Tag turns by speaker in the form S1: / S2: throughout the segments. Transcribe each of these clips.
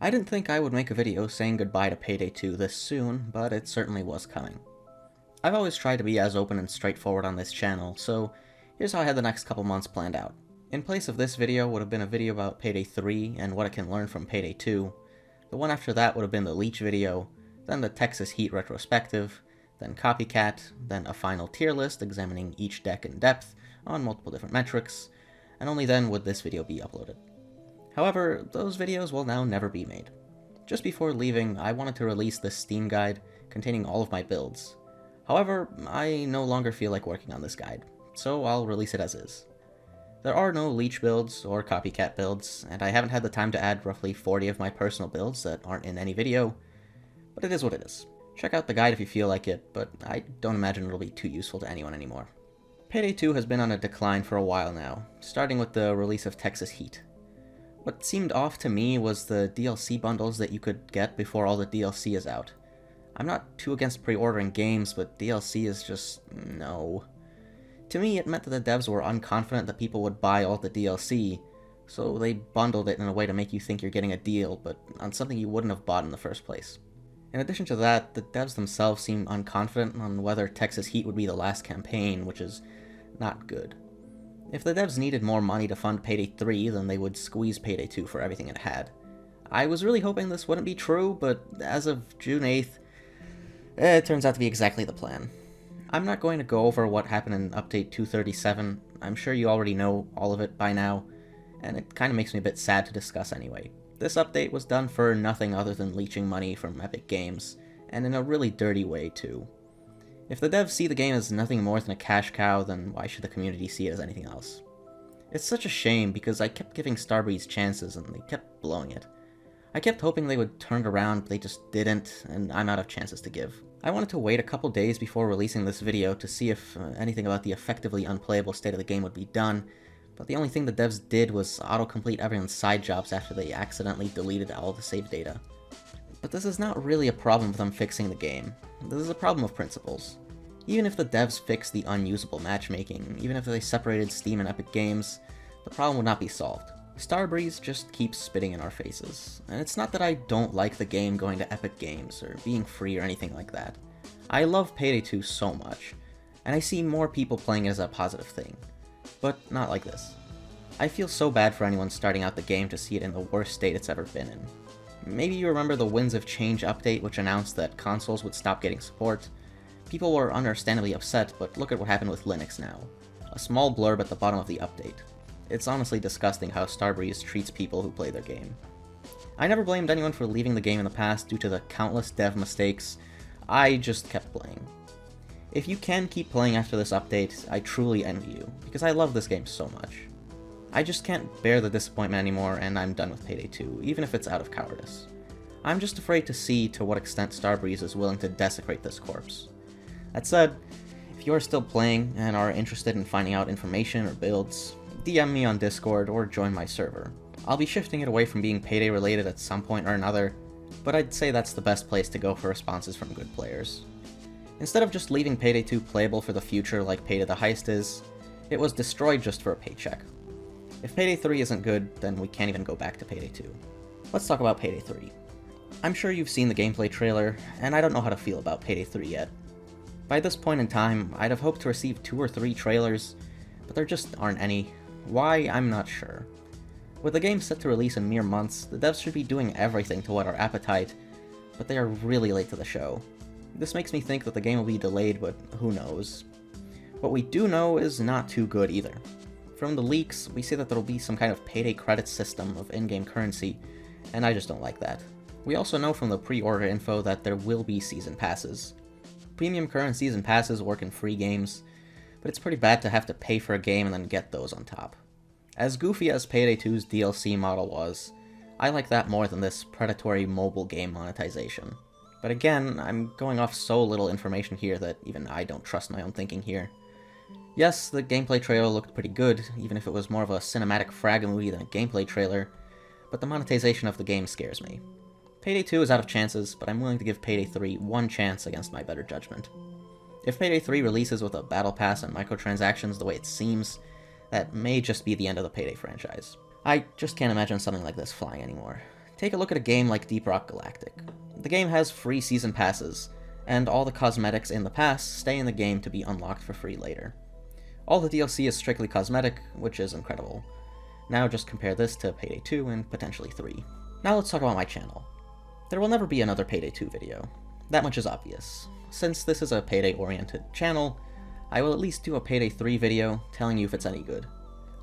S1: I didn't think I would make a video saying goodbye to Payday 2 this soon, but it certainly was coming. I've always tried to be as open and straightforward on this channel, so here's how I had the next couple months planned out. In place of this video would have been a video about Payday 3 and what it can learn from Payday 2. The one after that would have been the Leech video, then the Texas Heat retrospective, then Copycat, then a final tier list examining each deck in depth on multiple different metrics, and only then would this video be uploaded. However, those videos will now never be made. Just before leaving, I wanted to release this Steam guide containing all of my builds. However, I no longer feel like working on this guide, so I'll release it as is. There are no Leech builds or Copycat builds, and I haven't had the time to add roughly 40 of my personal builds that aren't in any video, but it is what it is. Check out the guide if you feel like it, but I don't imagine it'll be too useful to anyone anymore. Payday 2 has been on a decline for a while now, starting with the release of Texas Heat. What seemed off to me was the DLC bundles that you could get before all the DLC is out. I'm not too against pre-ordering games, but DLC is just no. To me, it meant that the devs were unconfident that people would buy all the DLC, so they bundled it in a way to make you think you're getting a deal, but on something you wouldn't have bought in the first place. In addition to that, the devs themselves seem unconfident on whether Texas Heat would be the last campaign, which is not good. If the devs needed more money to fund Payday 3, then they would squeeze Payday 2 for everything it had. I was really hoping this wouldn't be true, but as of June 8th, it turns out to be exactly the plan. I'm not going to go over what happened in Update 237, I'm sure you already know all of it by now, and it kinda makes me a bit sad to discuss anyway. This update was done for nothing other than leeching money from Epic Games, and in a really dirty way too. If the devs see the game as nothing more than a cash cow, then why should the community see it as anything else? It's such a shame because I kept giving Starbreeze chances and they kept blowing it. I kept hoping they would turn it around, but they just didn't, and I'm out of chances to give. I wanted to wait a couple days before releasing this video to see if anything about the effectively unplayable state of the game would be done, but the only thing the devs did was autocomplete everyone's side jobs after they accidentally deleted all the save data. But this is not really a problem with them fixing the game. This is a problem of principles. Even if the devs fixed the unusable matchmaking, even if they separated Steam and Epic Games, the problem would not be solved. Starbreeze just keeps spitting in our faces, and it's not that I don't like the game going to Epic Games or being free or anything like that. I love Payday 2 so much, and I see more people playing it as a positive thing, but not like this. I feel so bad for anyone starting out the game to see it in the worst state it's ever been in. Maybe you remember the Winds of Change update which announced that consoles would stop getting support. People were understandably upset, but look at what happened with Linux now. A small blurb at the bottom of the update. It's honestly disgusting how Starbreeze treats people who play their game. I never blamed anyone for leaving the game in the past due to the countless dev mistakes. I just kept playing. If you can keep playing after this update, I truly envy you, because I love this game so much. I just can't bear the disappointment anymore, and I'm done with Payday 2, even if it's out of cowardice. I'm just afraid to see to what extent Starbreeze is willing to desecrate this corpse. That said, if you are still playing and are interested in finding out information or builds, DM me on Discord or join my server. I'll be shifting it away from being Payday related at some point or another, but I'd say that's the best place to go for responses from good players. Instead of just leaving Payday 2 playable for the future like Payday the Heist is, it was destroyed just for a paycheck. If Payday 3 isn't good, then we can't even go back to Payday 2. Let's talk about Payday 3. I'm sure you've seen the gameplay trailer, and I don't know how to feel about Payday 3 yet. By this point in time, I'd have hoped to receive 2 or 3 trailers, but there just aren't any. Why, I'm not sure. With the game set to release in mere months, the devs should be doing everything to whet our appetite, but they are really late to the show. This makes me think that the game will be delayed, but who knows. What we do know is not too good either. From the leaks, we see that there will be some kind of Payday credit system of in-game currency, and I just don't like that. We also know from the pre-order info that there will be season passes. Premium current season passes work in free games, but it's pretty bad to have to pay for a game and then get those on top. As goofy as Payday 2's DLC model was, I like that more than this predatory mobile game monetization. But again, I'm going off so little information here that even I don't trust my own thinking here. Yes, the gameplay trailer looked pretty good, even if it was more of a cinematic frag movie than a gameplay trailer, but the monetization of the game scares me. Payday 2 is out of chances, but I'm willing to give Payday 3 one chance against my better judgment. If Payday 3 releases with a battle pass and microtransactions the way it seems, that may just be the end of the Payday franchise. I just can't imagine something like this flying anymore. Take a look at a game like Deep Rock Galactic. The game has free season passes, and all the cosmetics in the pass stay in the game to be unlocked for free later. All the DLC is strictly cosmetic, which is incredible. Now just compare this to Payday 2 and potentially 3. Now let's talk about my channel. There will never be another Payday 2 video. That much is obvious. Since this is a Payday-oriented channel, I will at least do a Payday 3 video telling you if it's any good.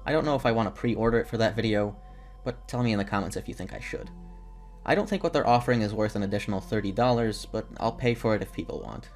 S1: I don't know if I want to pre-order it for that video, but tell me in the comments if you think I should. I don't think what they're offering is worth an additional $30, but I'll pay for it if people want.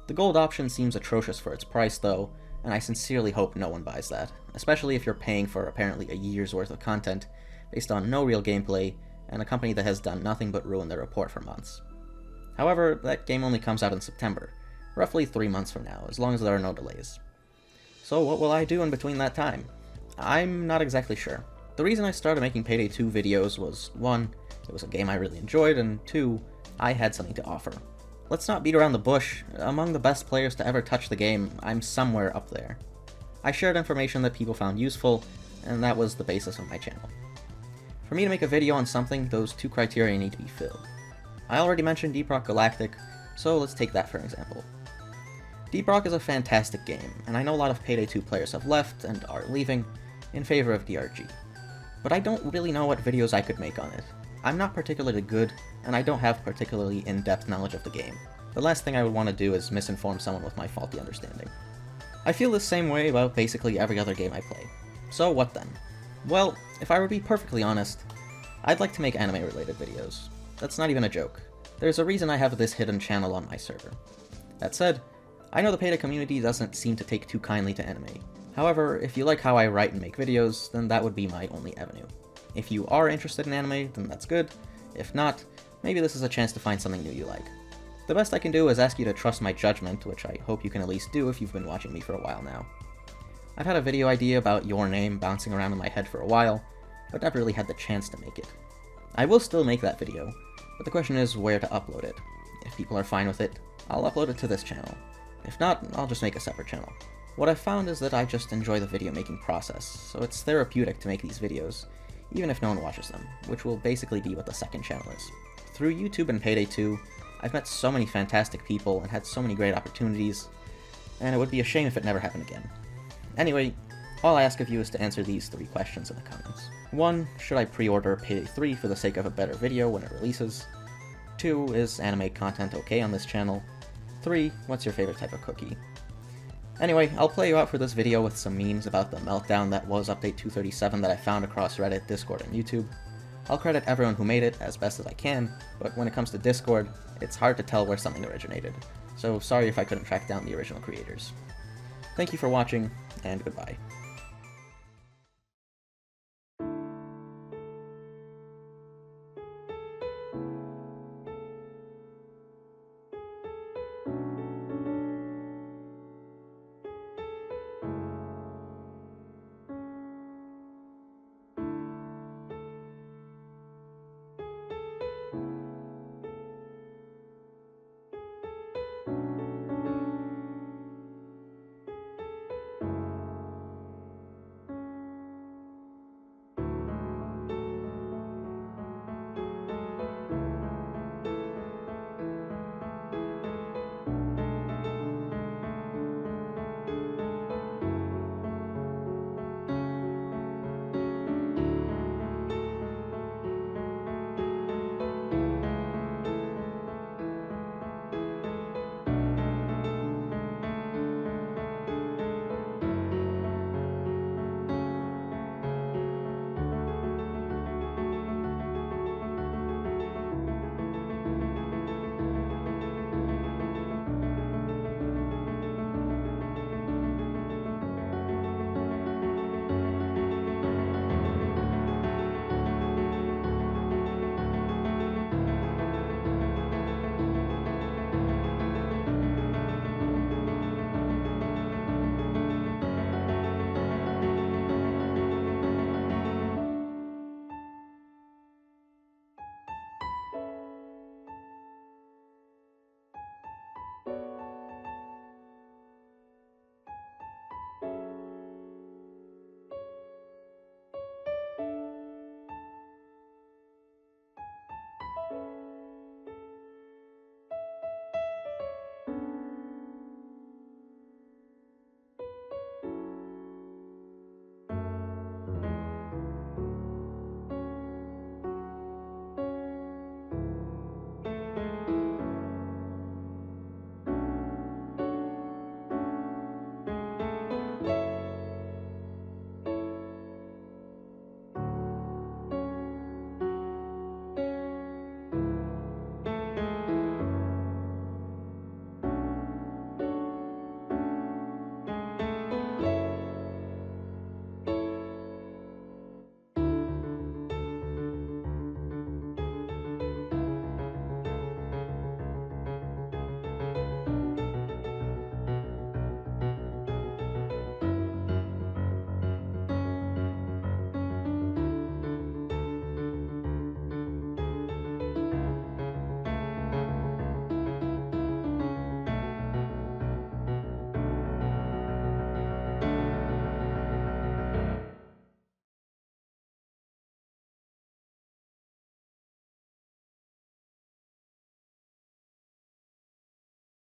S1: The gold option seems atrocious for its price though, and I sincerely hope no one buys that, especially if you're paying for apparently a year's worth of content based on no real gameplay and a company that has done nothing but ruin their report for months. However, that game only comes out in September, roughly 3 months from now, as long as there are no delays. So what will I do in between that time? I'm not exactly sure. The reason I started making Payday 2 videos was 1, it was a game I really enjoyed, and 2, I had something to offer. Let's not beat around the bush. Among the best players to ever touch the game, I'm somewhere up there. I shared information that people found useful, and that was the basis of my channel. For me to make a video on something, those 2 criteria need to be filled. I already mentioned Deep Rock Galactic, so let's take that for an example. Deep Rock is a fantastic game, and I know a lot of Payday 2 players have left and are leaving in favor of DRG. But I don't really know what videos I could make on it. I'm not particularly good, and I don't have particularly in-depth knowledge of the game. The last thing I would want to do is misinform someone with my faulty understanding. I feel the same way about basically every other game I play. So what then? Well, if I were to be perfectly honest, I'd like to make anime-related videos. That's not even a joke. There's a reason I have this hidden channel on my server. That said, I know the Payday community doesn't seem to take too kindly to anime. However, if you like how I write and make videos, then that would be my only avenue. If you are interested in anime, then that's good. If not, maybe this is a chance to find something new you like. The best I can do is ask you to trust my judgment, which I hope you can at least do if you've been watching me for a while now. I've had a video idea about your name bouncing around in my head for a while, but never really had the chance to make it. I will still make that video, but the question is where to upload it. If people are fine with it, I'll upload it to this channel. If not, I'll just make a separate channel. What I've found is that I just enjoy the video making process, so it's therapeutic to make these videos, even if no one watches them, which will basically be what the second channel is. Through YouTube and Payday 2, I've met so many fantastic people and had so many great opportunities, and it would be a shame if it never happened again. Anyway, all I ask of you is to answer these 3 questions in the comments. 1. Should I pre-order Payday 3 for the sake of a better video when it releases? 2. Is anime content okay on this channel? 3. What's your favorite type of cookie? Anyway, I'll play you out for this video with some memes about the meltdown that was Update 237 that I found across Reddit, Discord, and YouTube. I'll credit everyone who made it as best as I can, but when it comes to Discord, it's hard to tell where something originated, so sorry if I couldn't track down the original creators. Thank you for watching, and goodbye.